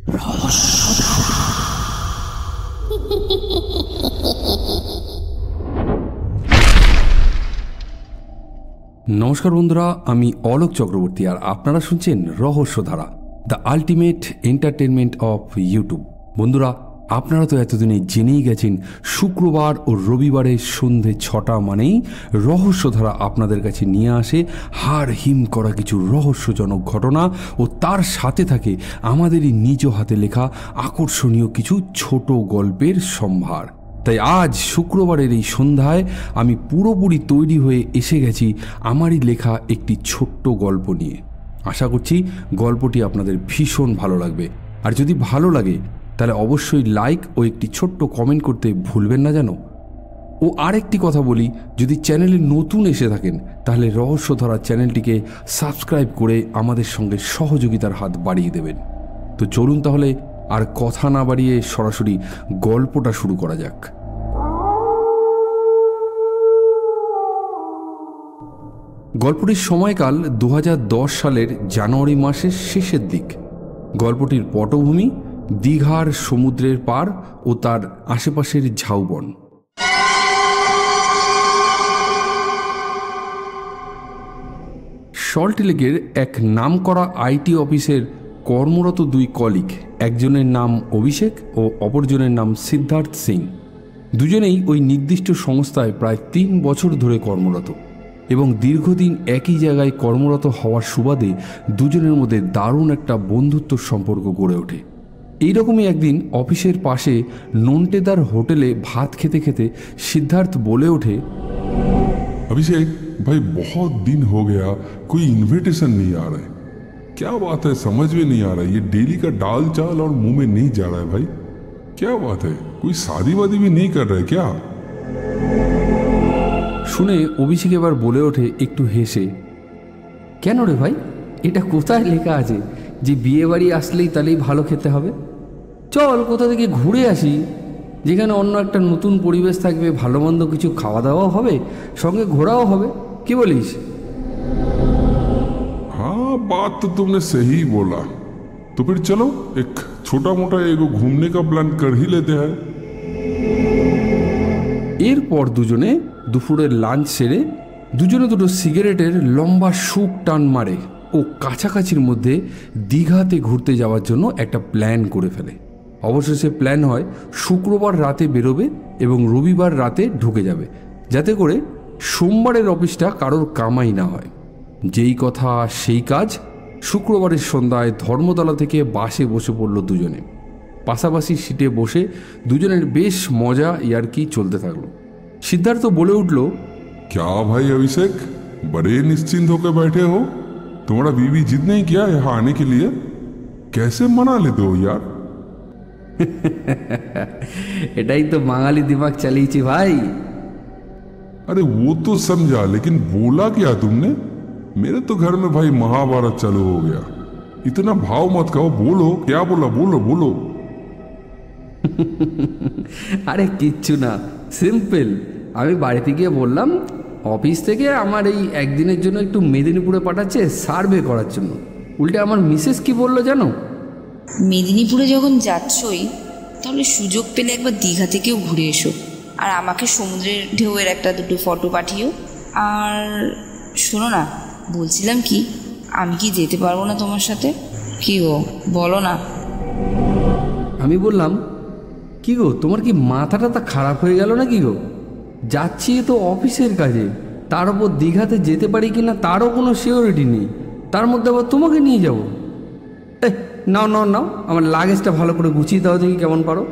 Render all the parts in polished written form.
নমস্কার বন্ধুরা, আমি অলোক চক্রবর্তী আর আপনারা শুনছেন Rahasyadhara, the ultimate entertainment of YouTube. বন্ধুরা, আপনারা তো এতদিনে জেনেই গেছেন শুক্রবার ও রবিবারের সন্ধে 6টা মানেই রহস্যধারা আপনাদের কাছে নিয়ে আসে হাড় হিম করা কিছু রহস্যজনক ঘটনা ও তার সাথে থাকে আমাদেরই নিজ হাতে লেখা আকর্ষণীয় কিছু ছোট গল্পের সম্ভার। তাই আজ শুক্রবারের এই সন্ধ্যায় আমি পুরোপুরি তৈরি হয়ে এসে গেছি আমারই লেখা একটি ছোট্ট গল্প নিয়ে। আশা করছি গল্পটি আপনাদের ভীষণ ভালো লাগবে, আর যদি ভালো লাগে তাহলে অবশ্যই লাইক ও একটি ছোট্ট কমেন্ট করতে ভুলবেন না যেন। ও আরেকটি কথা বলি, যদি চ্যানেলে নতুন এসে থাকেন তাহলে রহস্যধারা চ্যানেলটিকে সাবস্ক্রাইব করে আমাদের সঙ্গে সহযোগিতার হাত বাড়িয়ে দেবেন। তো চলুন তাহলে আর কথা না বাড়িয়ে সরাসরি গল্পটা শুরু করা যাক। গল্পটির সময়কাল 2010 সালের জানুয়ারি মাসের শেষের দিক। গল্পটির পটভূমি দীঘার সমুদ্রের পার ও তার আশেপাশের ঝাউবন। সল্টলেকের এক নামকরা আইটি অফিসের কর্মরত দুই কলিগ, একজনের নাম অভিষেক ও অপরজনের নাম সিদ্ধার্থ সিং। দুজনেই ওই নির্দিষ্ট সংস্থায় প্রায় 3 বছর ধরে কর্মরত এবং দীর্ঘদিন একই জায়গায় কর্মরত হওয়ার সুবাদে দুজনের মধ্যে দারুণ একটা বন্ধুত্ব সম্পর্ক গড়ে ওঠে। এইরকমই একদিন অফিসের পাশে নন্টেদার হোটেলে ভাত খেতে খেতে সিদ্ধার্থ বলে ওঠে, अभिषेक भाई बहुत दिन हो गया कोई इनविटेशन नहीं आ रहा है, क्या बात है समझ में नहीं आ रहा है, ये डेली का दाल चावल और मुंह में नहीं जा रहा है भाई, क्या बात है, कोई शादी वादी भी नहीं कर रहा है क्या? শুনে অভিষেক এবার বলে ওঠে একটু হেসে, কেন রে ভাই, এটা কোথায় লেখা আছে যে বিয়ে বাড়ি আসলেই তাহলেই ভালো খেতে হবে? চল কোথা থেকে ঘুরে আসি, যেখানে অন্য একটা নতুন পরিবেশ থাকবে, ভালো মন্দ কিছু খাওয়া দাওয়াও হবে, সঙ্গে ঘোরাও হবে, কি বলিস? हाँ बात तो तुमने सही बोला, तो फिर चलो एक छोटा मोटा एगो घूमने का प्लान कर ही लेते हैं। এরপর দুজনে দুপুরের লাঞ্চ সেরে দুজনে দুটো সিগারেটের লম্বা শুক টান মারে ও কাছাকাছির মধ্যে দীঘাতে ঘুরতে যাওয়ার জন্য একটা প্ল্যান করে ফেলে। অবশেষে প্ল্যান হয় শুক্রবার রাতে বেরোবে এবং রবিবার রাতে ঢুকে যাবে, যাতে করে সোমবারের অফিসটা কারোর কামাই না হয়। যেই কথা সেই কাজ। শুক্রবারের সন্ধ্যায় ধর্মতলা থেকে বাসে বসে পড়ল দুজনে। পাশাপাশি সিটে বসে দুজনের বেশ মজা ইয়ার্কি চলতে থাকলো। সিদ্ধার্থ বলে উঠল, क्या भाई अभिषेक, बड़े निश्चिंत होकर बैठे हो, तुम्हारा बीवी जिद नहीं किया यहाँ आने के लिए, कैसे मना लेते हो यार? এটাই তো বাঙালি দিমাগ চালিয়েছি ভাই। अरे वो तो समझा, लेकिन बोला क्या तुमने? मेरे तो घर में भाई महाभारत चालू हो गया, इतना भाव मत खाओ, बोलो क्या बोला, बोलो बोलो। আরে কিচ্ছু না, সিম্পল। আমি বাড়িতে গিয়ে বললাম অফিস থেকে আমার এই একদিনের জন্য একটু মেদিনীপুরে পাঠাচ্ছে সার্ভে করার জন্য। উল্টে আমার মিসেস কি বললো জানো? মেদিনীপুরে যখন যাচ্ছই তাহলে সুযোগ পেলে একবার দীঘা থেকেও ঘুরে এসো, আর আমাকে সমুদ্রের ঢেউয়ের একটা দুটো ফটো পাঠিও। আর শোনো না, বলছিলাম কি, আমি কি যেতে পারবো না তোমার সাথে? কি গো বলো না। আমি বললাম, কি গো তোমার কি মাথাটা তা খারাপ হয়ে গেল না কি গো? যাচ্ছি তো অফিসের কাজে, তার উপর দীঘাতে যেতে পারি কি না তারও কোনো সিওরিটি নেই, তার মধ্যে আবার তোমাকে নিয়ে যাবো। নাও নাও নাও, আমার লাগেজটা ভালো করে গুছিয়ে দাও দেখি কেমন পারো।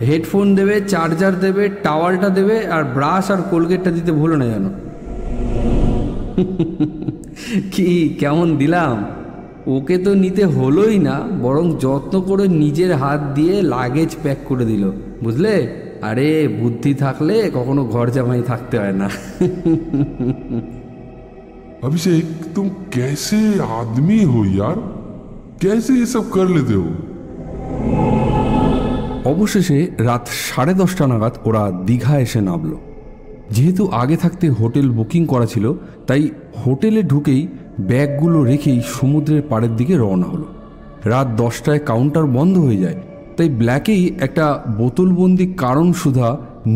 হেডফোন দেবে, চার্জার দেবে, টাওয়ালটা দেবে, আর ব্রাশ আর কোলগেটটা দিতে ভুলো না জানো। কি কেমন দিলাম? ওকে তো নিতে হলোই না, বরং যত্ন করে নিজের হাত দিয়ে লাগেজ প্যাক করে দিল, বুঝলে? আরে বুদ্ধি থাকলে কখনো ঘর জামাই থাকতে হয় না। अभिषेक तुम कैसे आदमी हो यार, कैसे ये सब कर लेते हो? অবশেষে রাত 10:30 নাগাদ ওরা দীঘা এসে নামল। যেহেতু আগে থাকতে হোটেল বুকিং করা ছিল, তাই হোটেলে ঢুকেই ব্যাগগুলো রেখেই সমুদ্রের পাড়ের দিকে রওনা হলো। রাত 10টায় কাউন্টার বন্ধ হয়ে যায়। তাই ব্ল্যাকেই একটা বোতলবন্দি কারণ সুধা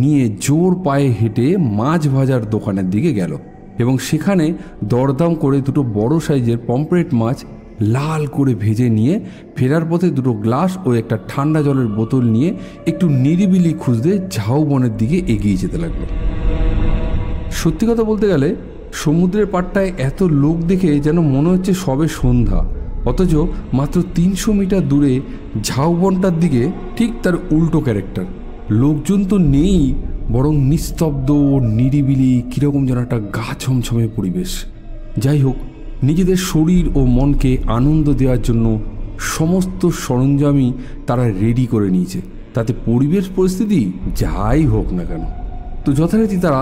নিয়ে জোর পায়ে হেঁটে মাছ ভাজার দোকানের দিকে গেল এবং সেখানে দরদাম করে দুটো বড় সাইজের পমফ্রেট মাছ লাল করে ভেজে নিয়ে ফেরার পথে দুটো গ্লাস ও একটা ঠান্ডা জলের বোতল নিয়ে একটু নিরিবিলি খুঁজতে ঝাউবনের দিকে এগিয়ে যেতে লাগলো। সত্যি কথা বলতে গেলে সমুদ্রের পাড়টায় এত লোক দেখে যেন মনে হচ্ছে সবে সন্ধ্যা, অথচ মাত্র 300 মিটার দূরে ঝাউবনটার দিকে ঠিক তার উল্টো ক্যারেক্টার। লোকজন তো নেই, বরং নিস্তব্ধ নিরিবিলি কীরকম যেন একটা গা ছমছমে পরিবেশ। যাই হোক, নিজেদের শরীর ও মনকে আনন্দ দেওয়ার জন্য সমস্ত সরঞ্জামই তারা রেডি করে নিয়েছে, তাতে পরিবেশ পরিস্থিতি যাই হোক না কেন। তো যথারীতি তারা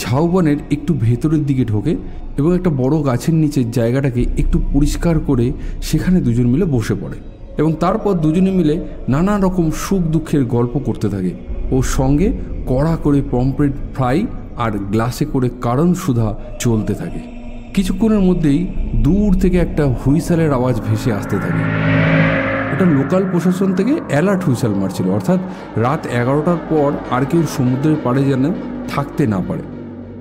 ঝাউবনের একটু ভেতরের দিকে ঢোকে এবং একটা বড় গাছের নিচের জায়গাটাকে একটু পরিষ্কার করে সেখানে দুজন মিলে বসে পড়ে এবং তারপর দুজনে মিলে নানা রকম সুখ দুঃখের গল্প করতে থাকে ও সঙ্গে কড়া করে পমফ্রেট ফ্রাই আর গ্লাসে করে কারণ সুধা চলতে থাকে। কিছুক্ষণের মধ্যেই দূর থেকে একটা হুইসেলের আওয়াজ ভেসে আসতে থাকে। এটা লোকাল প্রশাসন থেকে অ্যালার্ট হুইসেল মারছিল, অর্থাৎ রাত 11টার পর আর কেউ সমুদ্রের পাড়ে যেন থাকতে না পারে।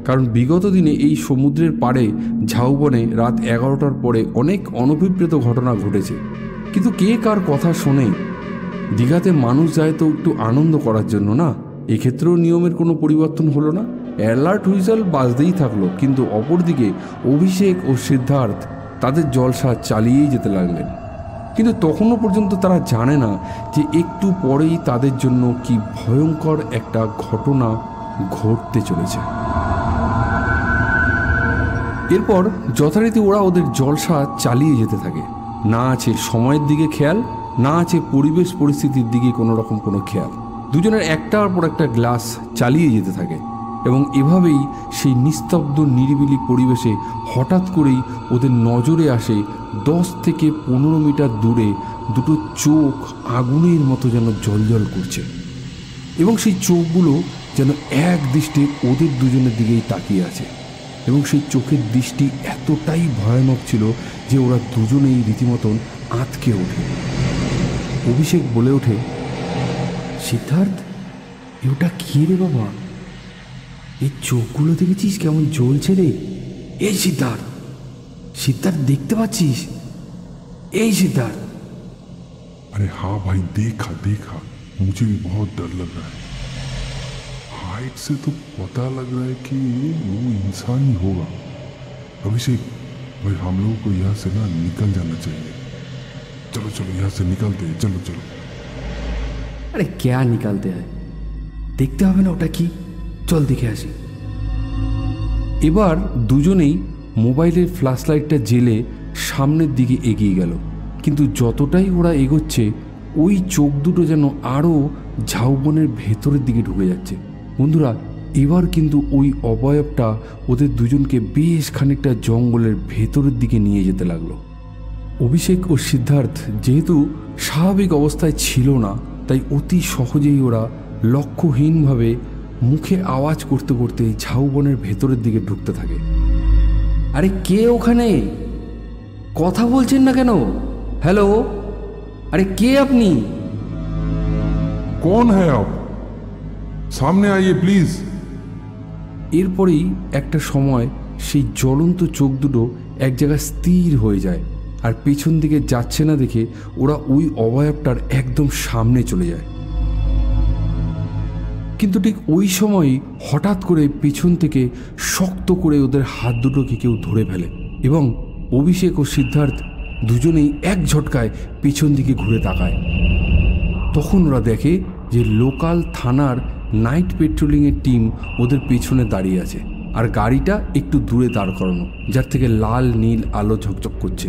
কারণ বিগত দিনে এই সমুদ্রের পাড়ে ঝাউবনে রাত 11টার পরে অনেক অনভিপ্রেত ঘটনা ঘটেছে, কিন্তু কে কার কথা শোনে? দীঘাতে মানুষ যায় তো একটু আনন্দ করার জন্য না, এক্ষেত্রেও নিয়মের কোনো পরিবর্তন হলো না। অ্যালার্ট হুইসেল বাজতেই থাকলো, কিন্তু অপরদিকে অভিষেক ও সিদ্ধার্থ তাদের জলসা চালিয়েই যেতে লাগলেন। কিন্তু তখনও পর্যন্ত তারা জানে না যে একটু পরেই তাদের জন্য কি ভয়ঙ্কর একটা ঘটনা ঘটতে চলেছে। এরপর যথারীতি ওরা ওদের জলসা চালিয়ে যেতে থাকে। না আছে সময়ের দিকে খেয়াল, না আছে পরিবেশ পরিস্থিতির দিকে কোনো রকম কোনো খেয়াল। দুজনের একটার পর একটা গ্লাস চালিয়ে যেতে থাকে এবং এভাবেই সেই নিস্তব্ধ নিরিবিলি পরিবেশে হঠাৎ করেই ওদের নজরে আসে 10 থেকে 15 মিটার দূরে দুটো চোখ আগুনের মতো যেন জ্বলজ্বল করছে এবং সেই চোখগুলো যেন এক দৃষ্টে ওদের দুজনের দিকেই তাকিয়ে আছে এবং সেই চোখের দৃষ্টি এতটাই ভয়ানক ছিল যে ওরা দুজনেই রীতিমতন আঁতকে ওঠে। অভিষেক বলে ওঠে, সিদ্ধার্থ, ওটা কি রে বাবা? এই চোখগুলো দেখেছিস কেমন জ্বলছে রে? এই সিদ্ধার্থ, সিদ্ধার্থ দেখতে পাচ্ছিস? এই सिद्धार्थ। अरे हाँ भाई, देखा देखा, मुझे भी बहुत डर लग रहा है। हाइट से तो पता लग रहा है कि वो इंसान ही होगा। अभिषेक भाई, हम लोगों को यहाँ से ना निकल जाना चाहिए। चलो चलो यहाँ से निकलते हैं, चलो चलो। अरे क्या निकलते हैं, देखते হবে না ওটা কি, চল দেখে আসি। এবার দুজনেই মোবাইলের ফ্ল্যাশ লাইটটা জ্বেলে সামনের দিকে এগিয়ে গেল, কিন্তু যতটাই ওরা এগোচ্ছে ওই চোখ দুটো যেন আরও ঝাউবনের ভেতরের দিকে ঢুকে যাচ্ছে। বন্ধুরা, এবার কিন্তু ওই অবয়বটা ওদের দুজনকে বেশ খানিকটা জঙ্গলের ভেতরের দিকে নিয়ে যেতে লাগলো। অভিষেক ও সিদ্ধার্থ যেহেতু স্বাভাবিক অবস্থায় ছিল না, তাই অতি সহজেই ওরা লক্ষ্যহীনভাবে মুখে আওয়াজ করতে করতে ঝাউবনের ভেতরের দিকে ঢুকতে থাকে। আরে কে ওখানে? কথা বলছেন না কেন? হ্যালো, আরে কে আপনি? कौन है आप? सामने आइए प्लीज। এরপরেই একটা সময় সেই জ্বলন্ত চোখ দুটো এক জায়গায় স্থির হয়ে যায় আর পেছন দিকে যাচ্ছে না দেখে ওরা ওই অবয়বটার একদম সামনে চলে যায়। কিন্তু ঠিক ওই সময়ই হঠাৎ করে পেছন থেকে শক্ত করে ওদের হাত দুটোকে কেউ ধরে ফেলে এবং অভিষেক ও সিদ্ধার্থ দুজনেই এক ঝটকায় পেছন দিকে ঘুরে তাকায়। তখন ওরা দেখে যে লোকাল থানার নাইট পেট্রোলিংয়ের টিম ওদের পেছনে দাঁড়িয়ে আছে আর গাড়িটা একটু দূরে দাঁড় করানো, যার থেকে লাল নীল আলো ঝকঝক করছে।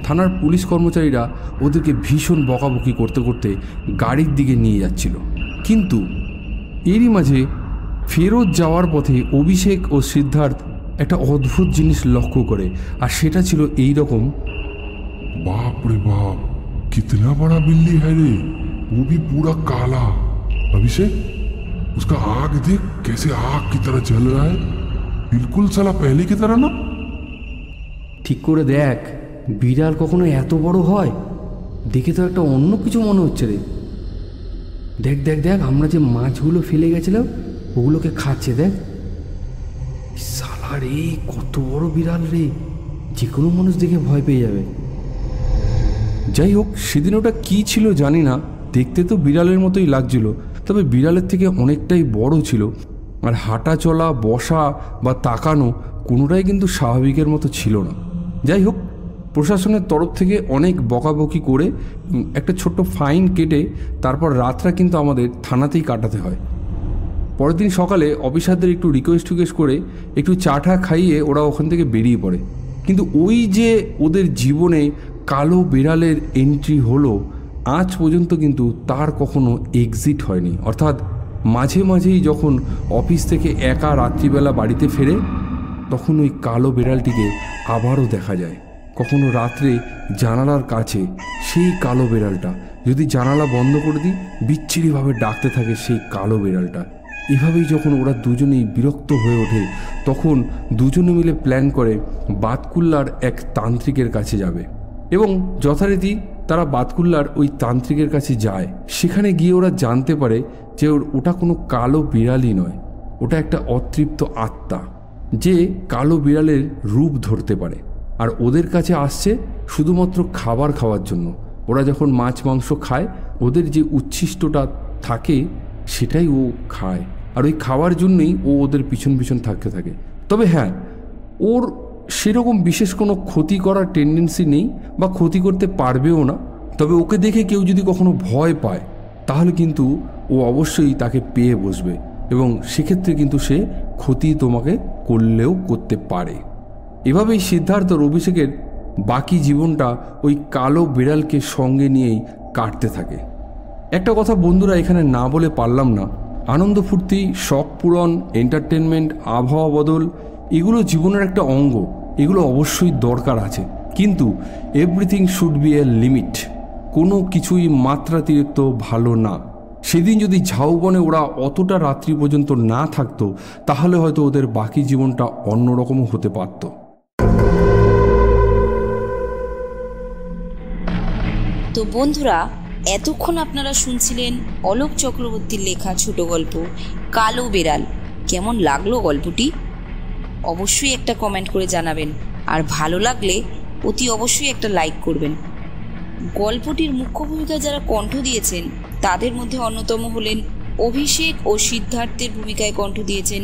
থানার পুলিশ কর্মচারীরা ওদেরকে ভীষণ বকাবকি করতে করতে গাড়ির দিকে নিয়ে যাচ্ছিল। কিন্তু এরই মাঝে ফেরত যাওয়ার পথে অভিষেক ও সিদ্ধার্থ একটা অদ্ভুত জিনিস লক্ষ্য করে, আর সেটা ছিল এই রকম। बाप रे बाप, कितना बड़ा बिल्ली है रे, वो भी पूरा काला। अभिषेक, उसका आग देख, कैसे आग की तरह जल रहा है, बिल्कुल साला पहले की तरह ना। ঠিক করে দেখ, বিড়াল কখনো এত বড় হয়? দেখে তো একটা অন্য কিছু মনে হচ্ছে রে। দেখ দেখ দেখ, আমরা যে মাছগুলো ফেলে গেছিলাম ওগুলোকে খাচ্ছে, দেখ। শালা রে, কত বড় বিড়াল রে, যে কোনো মানুষ দেখে ভয় পেয়ে যাবে। যাই হোক, সেদিন ওটা কী ছিল জানি না, দেখতে তো বিড়ালের মতোই লাগছিল, তবে বিড়ালের থেকে অনেকটাই বড় ছিল। আর হাঁটা চলা, বসা বা তাকানো কোনোটাই কিন্তু স্বাভাবিকের মতো ছিল না। যাই হোক, প্রশাসনের তরফ থেকে অনেক বকাবকি করে একটা ছোট্ট ফাইন কেটে তারপর রাতটা কিন্তু আমাদের থানাতেই কাটাতে হয়। পরের দিন সকালে অফিসারদের একটু রিকোয়েস্ট করে একটু চাটা খাইয়ে ওরা ওখান থেকে বেরিয়ে পড়ে। কিন্তু ওই যে ওদের জীবনে কালো বিড়ালের এন্ট্রি হলো, আজ পর্যন্ত কিন্তু তার কখনো এক্সিট হয়নি। অর্থাৎ মাঝে মাঝেই যখন অফিস থেকে একা রাত্রিবেলা বাড়িতে ফেরে, তখন ওই কালো বিড়ালটিকে আবারও দেখা যায়। কখনো রাত্রে জানালার কাছে সেই কালো বিড়ালটা, যদি জানালা বন্ধ করে দিই বিচ্ছিরিভাবে ডাকতে থাকে সেই কালো বিড়ালটা। এভাবেই যখন ওরা দুজনেই বিরক্ত হয়ে ওঠে, তখন দুজনে মিলে প্ল্যান করে বাতকুল্লার এক তান্ত্রিকের কাছে যাবে। এবং যথারীতি তারা বাতকুল্লার ওই তান্ত্রিকের কাছে যায়। সেখানে গিয়ে ওরা জানতে পারে যে ওটা কোনো কালো বিড়ালই নয়, ওটা একটা অতৃপ্ত আত্মা যে কালো বিড়ালের রূপ ধরতে পারে। আর ওদের কাছে আসছে শুধুমাত্র খাবার খাওয়ার জন্য। ওরা যখন মাছ মাংস খায়, ওদের যে উচ্ছিষ্টটা থাকে সেটাই ও খায়, আর ওই খাওয়ার জন্যই ও ওদের পিছন পিছন থাকতে থাকে। তবে হ্যাঁ, ওর সেরকম বিশেষ কোনো ক্ষতি করার টেন্ডেন্সি নেই বা ক্ষতি করতে পারবেও না। তবে ওকে দেখে কেউ যদি কখনো ভয় পায়, তাহলে কিন্তু ও অবশ্যই তাকে পেয়ে বসবে, এবং সেক্ষেত্রে কিন্তু সে ক্ষতি তোমাকে করলেও করতে পারে। এভাবেই সিদ্ধার্থ আর অভিষেকের বাকি জীবনটা ওই কালো বিড়ালকে সঙ্গে নিয়েই কাটতে থাকে। একটা কথা বন্ধুরা এখানে না বলে পারলাম না, আনন্দ ফুর্তি, শখ পূরণ, এন্টারটেনমেন্ট, আবহাওয়া বদল এগুলো জীবনের একটা অঙ্গ, এগুলো অবশ্যই দরকার আছে, কিন্তু everything should B A limit. কোনো কিছুই মাত্রাতিরিক্ত ভালো না। সেদিন যদি ঝাউবনে ওরা অতটা রাত্রি পর্যন্ত না থাকতো, তাহলে হয়তো ওদের বাকি জীবনটা অন্যরকমও হতে পারত। তো বন্ধুরা, এতক্ষণ আপনারা শুনছিলেন অলোক চক্রবর্তীর লেখা ছোট গল্প কালো বেড়াল। কেমন লাগলো গল্পটি? অবশ্যই একটা কমেন্ট করে জানাবেন, আর ভালো লাগলে অতি অবশ্যই একটা লাইক করবেন। গল্পটির মুখ্য ভূমিকায় যারা কণ্ঠ দিয়েছেন তাদের মধ্যে অন্যতম হলেন অভিষেক ও সিদ্ধার্থের ভূমিকায় কণ্ঠ দিয়েছেন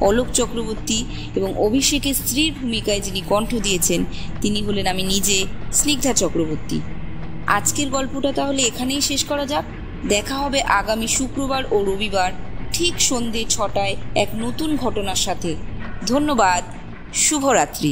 অলোক চক্রবর্তী, এবং অভিষেকের স্ত্রীর ভূমিকায় যিনি কণ্ঠ দিয়েছেন তিনি হলেন আমি নিজে, স্নিগ্ধা চক্রবর্তী। আজকের গল্পটা তাহলে এখানেই শেষ করা যাক। দেখা হবে আগামী শুক্রবার ও রবিবার ঠিক সন্ধ্যে ৬টায় এক নতুন ঘটনার সাথে। ধন্যবাদ, শুভরাত্রি।